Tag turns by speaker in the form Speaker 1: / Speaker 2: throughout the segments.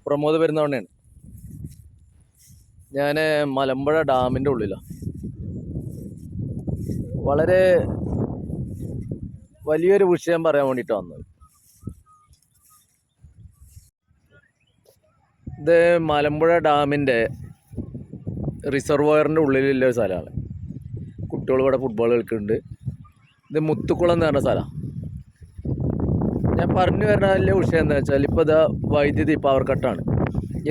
Speaker 1: പ്രമോദ് പെരുന്നവണ്ണയാണ്. ഞാൻ മലമ്പുഴ ഡാമിൻ്റെ ഉള്ളിലാണ്. വളരെ വലിയൊരു വിഷയം പറയാൻ വേണ്ടിയിട്ടാണ് വന്നത്. ഇത് മലമ്പുഴ ഡാമിൻ്റെ റിസർവോയറിൻ്റെ ഉള്ളിലുള്ള ഒരു സ്ഥലമാണ്. കുട്ടികൾ ഇവിടെ ഫുട്ബോൾ കളിക്കുന്നുണ്ട്. ഇത് മുത്തുക്കുളം എന്ന് പറഞ്ഞ സ്ഥലമാണ്. ഞാൻ പറഞ്ഞു വരുന്ന വലിയ വിഷയം എന്താ വെച്ചാൽ, ഇപ്പോൾ ഇതാ വൈദ്യുതി പവർ കട്ടാണ്.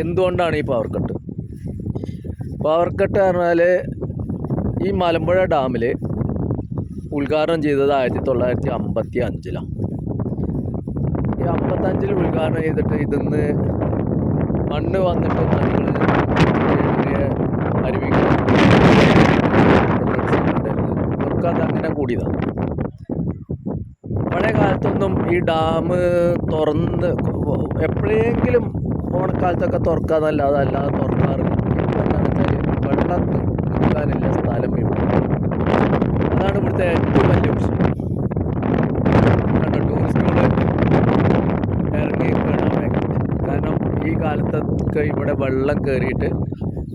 Speaker 1: എന്തുകൊണ്ടാണ് ഈ പവർ കട്ട്? പവർ കട്ട് പറഞ്ഞാൽ ഈ മലമ്പുഴ ഡാമിൽ ഉദ്ഘാടനം ചെയ്തത് 1955. ഈ 55 ഉദ്ഘാടനം ചെയ്തിട്ട് ഇതിന്ന് മണ്ണ് വന്നിട്ട് നദികൾ അരുവികൾ ഒക്കെ അതങ്ങനെ കൂടിയതാണ്. പഴയ കാലത്തൊന്നും ഈ ഡാം തുറന്ന് എപ്പോഴെങ്കിലും ഓണക്കാലത്തൊക്കെ തുറക്കാന്നല്ലാതെ അല്ലാതെ തുറക്കാറില്ല. എന്താണെന്ന് വെച്ചാൽ വെള്ളം നിൽക്കാനില്ല സ്ഥലം ഇവിടെ. അതാണ് ഇവിടുത്തെ ഏറ്റവും വലിയ വിഷയം. ടൂറിസ്റ്റുകൾ ഇറങ്ങി കാണാൻ. കാരണം ഈ കാലത്തൊക്കെ ഇവിടെ വെള്ളം കയറിയിട്ട്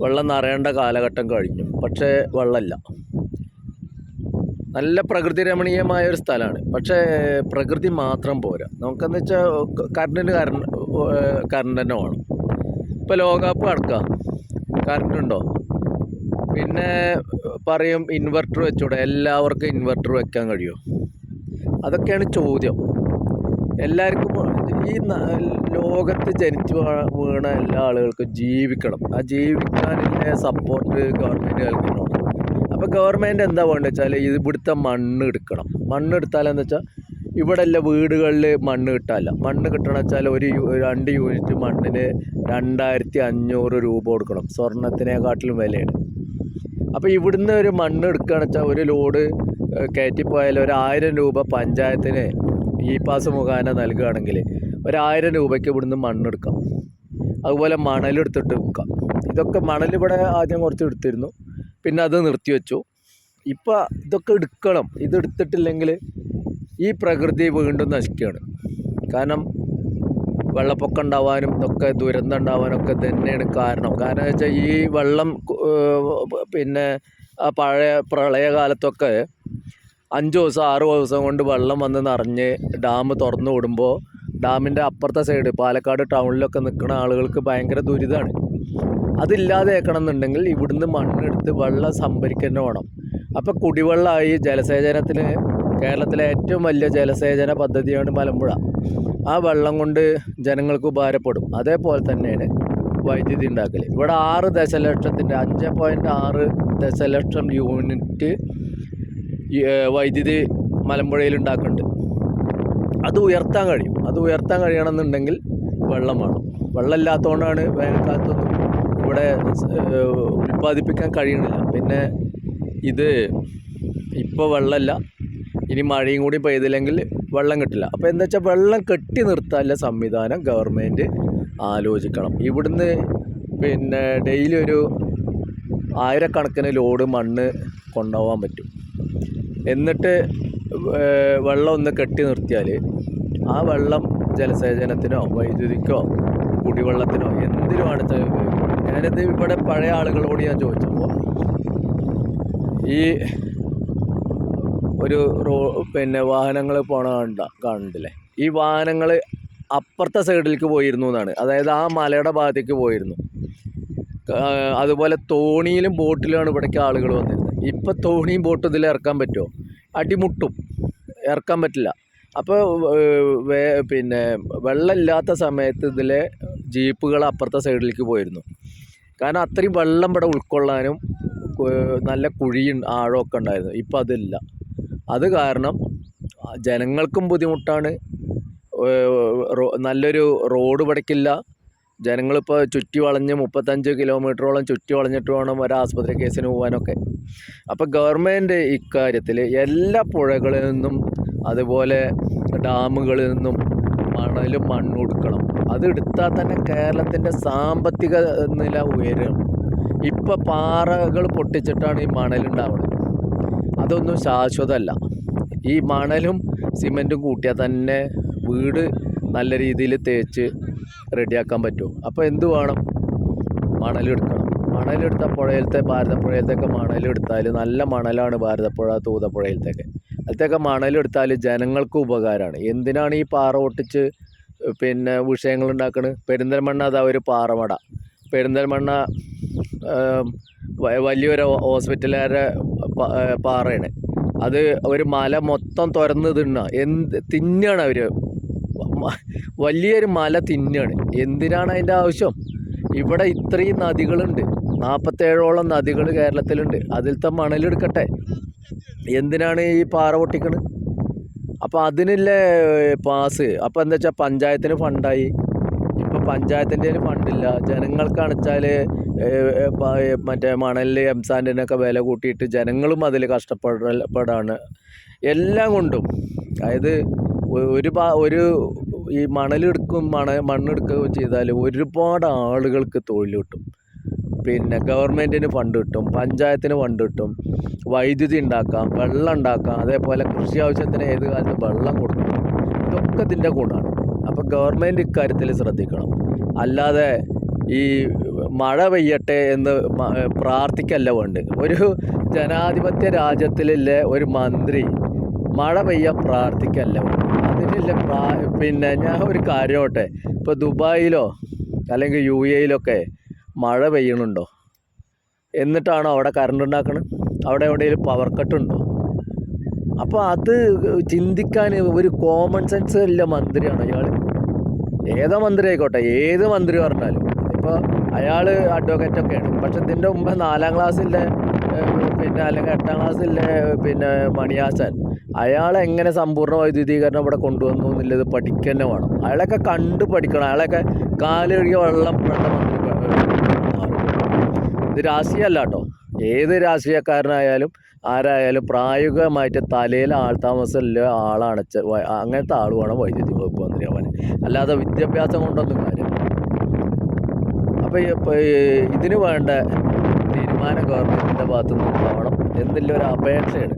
Speaker 1: വെള്ളം നിറയേണ്ട കാലഘട്ടം കഴിഞ്ഞു. പക്ഷേ വെള്ളമില്ല. നല്ല പ്രകൃതി രമണീയമായ ഒരു സ്ഥലമാണ്. പക്ഷേ പ്രകൃതി മാത്രം പോരാ. നമുക്കെന്ന് വെച്ചാൽ കറണ്ട് തന്നെ വേണം. ഇപ്പോൾ ലോകകപ്പ് നടക്കാം, കറണ്ട് ഉണ്ടോ? പിന്നെ പറയും ഇൻവെർട്ടർ വെച്ചൂടെ, എല്ലാവർക്കും ഇൻവെർട്ടർ വെക്കാൻ കഴിയുമോ? അതൊക്കെയാണ് ചോദ്യം. എല്ലാവർക്കും ഈ ലോകത്ത് ജനിച്ചു വീണ എല്ലാ ആളുകൾക്കും ജീവിക്കണം. ആ ജീവിക്കാനുള്ള സപ്പോർട്ട് ഗവൺമെൻറ് നൽകണം. അപ്പോൾ ഗവൺമെൻറ് എന്താ വേണ്ടത് വെച്ചാൽ ഇവിടുത്തെ മണ്ണ് എടുക്കണം. മണ്ണ് എടുത്താലെന്ന് വെച്ചാൽ ഇവിടെ എല്ലാ വീടുകളിൽ മണ്ണ് കിട്ടാനില്ല. മണ്ണ് കിട്ടണം വെച്ചാൽ ഒരു 2 യൂണിറ്റ് മണ്ണിന് 2500 രൂപ കൊടുക്കണം. സ്വർണത്തിനെക്കാട്ടിലും വിലയാണ്. അപ്പോൾ ഇവിടുന്ന് ഒരു മണ്ണ് എടുക്കുകയാണെന്ന് വെച്ചാൽ ഒരു ലോഡ് കയറ്റിപ്പോയാൽ 1000 രൂപ പഞ്ചായത്തിന് ഇ പാസ് മുഖേന നൽകുകയാണെങ്കിൽ 1000 രൂപയ്ക്ക് ഇവിടുന്ന് മണ്ണെടുക്കാം. അതുപോലെ മണലെടുത്തിട്ട് വിൽക്കാം. ഇതൊക്കെ മണലിവിടെ ആദ്യം കുറച്ച് എടുത്തിരുന്നു, പിന്നെ അത് നിർത്തിവെച്ചു. ഇപ്പം ഇതൊക്കെ എടുക്കണം. ഇതെടുത്തിട്ടില്ലെങ്കിൽ ഈ പ്രകൃതി വീണ്ടും നശിക്കുകയാണ്. കാരണം വെള്ളപ്പൊക്കം ഉണ്ടാവാനും ഇതൊക്കെ ദുരന്തം ഉണ്ടാവാനൊക്കെ തന്നെയാണ് കാരണം. കാരണം എന്ന് വെച്ചാൽ ഈ വെള്ളം പിന്നെ ആ പഴയ പ്രളയകാലത്തൊക്കെ 5 ദിവസം 6 ദിവസം കൊണ്ട് വെള്ളം വന്ന് നിറഞ്ഞ് ഡാം തുറന്നു വിടുമ്പോൾ ഡാമിൻ്റെ അപ്പുറത്തെ സൈഡ് പാലക്കാട് ടൗണിലൊക്കെ നിൽക്കുന്ന ആളുകൾക്ക് ഭയങ്കര ദുരിതമാണ്. അതില്ലാതെയാക്കണം എന്നുണ്ടെങ്കിൽ ഇവിടുന്ന് മണ്ണെടുത്ത് വെള്ളം സംഭരിക്കുക വേണം. അപ്പോൾ കുടിവെള്ളമായി ജലസേചനത്തിന് കേരളത്തിലെ ഏറ്റവും വലിയ ജലസേചന പദ്ധതിയാണ് മലമ്പുഴ. ആ വെള്ളം കൊണ്ട് ജനങ്ങൾക്ക് ഉപകാരപ്പെടും. അതേപോലെ തന്നെയാണ് വൈദ്യുതി ഉണ്ടാക്കൽ. ഇവിടെ 6 ദശലക്ഷത്തിൻ്റെ 5.6 ദശലക്ഷം യൂണിറ്റ് വൈദ്യുതി മലമ്പുഴയിൽ ഉണ്ടാക്കുന്നുണ്ട്. അത് ഉയർത്താൻ കഴിയും. അത് ഉയർത്താൻ കഴിയണമെന്നുണ്ടെങ്കിൽ വെള്ളം വേണം. വെള്ളമില്ലാത്തതുകൊണ്ടാണ് വേനൽക്കാലത്തൊന്നും ഇവിടെ ഉൽപ്പാദിപ്പിക്കാൻ കഴിയണില്ല. പിന്നെ ഇത് ഇപ്പോൾ വെള്ളമില്ല, ഇനി മഴയും കൂടി പെയ്തില്ലെങ്കിൽ വെള്ളം കിട്ടില്ല. അപ്പോൾ എന്താ വെച്ചാൽ വെള്ളം കെട്ടി നിർത്താനുള്ള സംവിധാനം ഗവൺമെൻറ് ആലോചിക്കണം. ഇവിടുന്ന് പിന്നെ ഡെയിലി ഒരു 1000 ലോഡ് മണ്ണ് കൊണ്ടുപോകാൻ പറ്റും. എന്നിട്ട് വെള്ളം ഒന്ന് കെട്ടി നിർത്തിയാൽ ആ വെള്ളം ജലസേചനത്തിനോ വൈദ്യുതിക്കോ കുടിവെള്ളത്തിനോ എന്തിനുമാണ് ഞാനിത് ഇവിടെ പഴയ ആളുകളോട് ഞാൻ ചോദിച്ചപ്പോൾ ഈ ഒരു പിന്നെ വാഹനങ്ങൾ കാണുന്നില്ലേ, ഈ വാഹനങ്ങൾ അപ്പുറത്തെ സൈഡിലേക്ക് പോയിരുന്നു എന്നാണ്. അതായത് ആ മലയുടെ ഭാഗത്തേക്ക് പോയിരുന്നു. അതുപോലെ തോണിയിലും ബോട്ടിലുമാണ് ഇവിടേക്ക് ആളുകൾ വന്നിരുന്നത്. ഇപ്പം തോണിയും ബോട്ടും ഇതിൽ ഇറക്കാൻ പറ്റുമോ? അടിമുട്ടും, ഇറക്കാൻ പറ്റില്ല. അപ്പോൾ പിന്നെ വെള്ളമില്ലാത്ത സമയത്ത് ഇതിലെ ജീപ്പുകൾ അപ്പുറത്തെ സൈഡിലേക്ക് പോയിരുന്നു. കാരണം അത്രയും വെള്ളം ഇവിടെ ഉൾക്കൊള്ളാനും നല്ല കുഴിയും ആഴമൊക്കെ ഉണ്ടായിരുന്നു. ഇപ്പം അതില്ല. അത് കാരണം ജനങ്ങൾക്കും ബുദ്ധിമുട്ടാണ്. നല്ലൊരു റോഡ് ഇവിടേക്കില്ല. ജനങ്ങളിപ്പോൾ ചുറ്റി വളഞ്ഞ് 35 കിലോമീറ്ററോളം ചുറ്റി വളഞ്ഞിട്ട് വേണം ഒരു ആസ്പത്രി കേസിന് പോകാനൊക്കെ. അപ്പോൾ ഗവൺമെൻറ് ഇക്കാര്യത്തിൽ എല്ലാ പുഴകളിൽ നിന്നും അതുപോലെ ഡാമുകളിൽ നിന്നും മണലും മണ്ണും എടുക്കണം. അത് എടുത്താൽ തന്നെ കേരളത്തിൻ്റെ സാമ്പത്തിക നില ഉയരും. ഇപ്പോൾ പാറകൾ പൊട്ടിച്ചിട്ടാണ് ഈ മണലുണ്ടാവുന്നത്. അതൊന്നും ശാശ്വതമല്ല. ഈ മണലും സിമൻറ്റും കൂട്ടിയാൽ തന്നെ വീട് നല്ല രീതിയിൽ തേച്ച് റെഡിയാക്കാൻ പറ്റുമോ? അപ്പോൾ എന്ത് വേണം? മണലെടുക്കണം. മണലെടുത്താൽ പുഴയിലത്തെ ഭാരതപ്പുഴയിലത്തൊക്കെ മണലെടുത്താൽ നല്ല മണലാണ് ഭാരതപ്പുഴ തൂതപ്പുഴയിലത്തൊക്കെ. അതിലത്തൊക്കെ മണലെടുത്താൽ ജനങ്ങൾക്ക് ഉപകാരമാണ്. എന്തിനാണ് ഈ പാറ പൊട്ടിച്ച് പിന്നെ വിഷയങ്ങൾ ഉണ്ടാക്കുന്നത്? പെരിന്തൽമണ്ണ അതാ ഒരു പാറമട. പെരിന്തൽമണ്ണ വലിയൊരു ഹോസ്പിറ്റലുകാരുടെ പാറയാണ്. അത് ഒരു മല മൊത്തം തുറന്ന് തിന്നാണ് അവർ. വലിയൊരു മല തിന്നാണ്. എന്തിനാണ് അതിൻ്റെ ആവശ്യം? ഇവിടെ ഇത്രയും നദികളുണ്ട്, 47ഓളം നദികൾ കേരളത്തിലുണ്ട്. അതിലത്തെ മണലെടുക്കട്ടെ. എന്തിനാണ് ഈ പാറ പൊട്ടിക്കണത്? അപ്പോൾ അതിനുള്ള പാസ്. അപ്പോൾ എന്താ വെച്ചാൽ പഞ്ചായത്തിന് ഫണ്ടായി. ഇപ്പോൾ പഞ്ചായത്തിൻ്റെ ഫണ്ടില്ല. ജനങ്ങൾക്കാണെച്ചാൽ മറ്റേ മണലിൽ എംസാൻഡിനൊക്കെ വില കൂട്ടിയിട്ട് ജനങ്ങളും അതിൽ കഷ്ടപ്പെടാണ്. എല്ലാം കൊണ്ടും അതായത് ഒരു ഈ മണ്ണെടുക്കുകയും ചെയ്താൽ ഒരുപാട് ആളുകൾക്ക് തൊഴിൽ കിട്ടും. പിന്നെ ഗവൺമെൻറ്റിന് ഫണ്ട് കിട്ടും, പഞ്ചായത്തിന് ഫണ്ട് കിട്ടും, വൈദ്യുതി ഉണ്ടാക്കാം, വെള്ളം ഉണ്ടാക്കാം, അതേപോലെ കൃഷി ആവശ്യത്തിന് ഏത് കാലത്തും വെള്ളം കൊടുക്കണം. ഇതൊക്കെ ഇതിൻ്റെ ഗുണമാണ്. അപ്പോൾ ഗവൺമെൻറ് ഇക്കാര്യത്തിൽ ശ്രദ്ധിക്കണം. അല്ലാതെ ഈ മഴ പെയ്യട്ടെ എന്ന് പ്രാർത്ഥിക്കല്ല വേണ്ടത്. ഒരു ജനാധിപത്യ രാജ്യത്തിലെ ഒരു മന്ത്രി മഴ പെയ്യാൻ പ്രാർത്ഥിക്കല്ല വേണ്ടത്. അതിനുള്ള പിന്നെ ഞാൻ ഒരു കാര്യം ഓട്ടെ, ഇപ്പോൾ ദുബായിലോ അല്ലെങ്കിൽ UAE മഴ പെയ്യണുണ്ടോ? എന്നിട്ടാണോ അവിടെ കറണ്ട് ഉണ്ടാക്കണത്? അവിടെ എവിടെയെങ്കിലും പവർ കട്ടുണ്ടോ? അപ്പോൾ അത് ചിന്തിക്കാൻ ഒരു കോമൺ സെൻസ് ഇല്ല മന്ത്രിയാണ് അയാൾ. ഏതാ മന്ത്രി ആയിക്കോട്ടെ, ഏത് മന്ത്രി പറഞ്ഞാലും. ഇപ്പോൾ അയാൾ അഡ്വക്കേറ്റൊക്കെയാണ്. പക്ഷെ ഇതിൻ്റെ മുമ്പ് 4ാം ക്ലാസ്സിലെ പിന്നെ അല്ലെങ്കിൽ 8ാം ക്ലാസ്സിലെ പിന്നെ മണിയാശാൻ, അയാളെങ്ങനെ സമ്പൂർണ്ണ വൈദ്യുതീകരണം ഇവിടെ കൊണ്ടുവന്നു എന്നുള്ളത് പഠിക്കുക തന്നെ വേണം. അയാളൊക്കെ കണ്ട് പഠിക്കണം. അയാളൊക്കെ കാലൊഴുകിയ വെള്ളം ഇത് രാഷ്ട്രീയമല്ല കേട്ടോ. ഏത് രാഷ്ട്രീയക്കാരനായാലും ആരായാലും പ്രായോഗികമായിട്ട് തലയിൽ ആൾതാമസമുള്ള ആളാണ്. അങ്ങനത്തെ ആൾ വേണം വൈദ്യുതി വകുപ്പ് മന്ത്രിയാവാൻ. അല്ലാതെ വിദ്യാഭ്യാസം കൊണ്ടൊന്നും കാര്യമില്ല. അപ്പോൾ ഇതിന് വേണ്ട തീരുമാനം ഗവൺമെൻറ്റിൻ്റെ ഭാഗത്തു നിന്ന് ഉണ്ടാവണം എന്നുള്ള ഒരു അപേക്ഷയാണ്.